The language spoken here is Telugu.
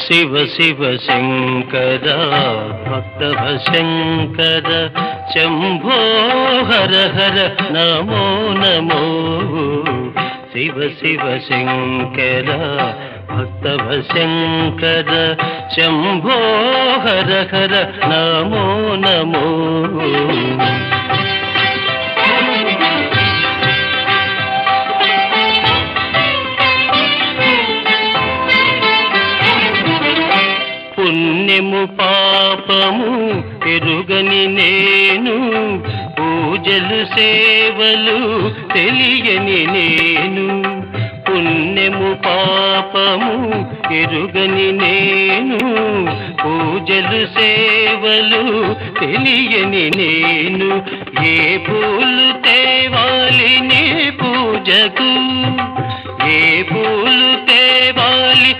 శివ శివ శంకర భక్తవ శంకర శంభో హర హర నమో నమో శివ శివ శంకర భక్తవ శంకర శంభో హర హర నమో నమో పుణ్యము పాపము ఎరుగని నేను పూజలు సేవలు తెలియని నేను పుణ్యము పాపము ఎరుగని నేను పూజలు సేవలు తెలియని నేను ఏ పూలు తేవాలి నీ పూజకు ఏ పూలు తేవాలి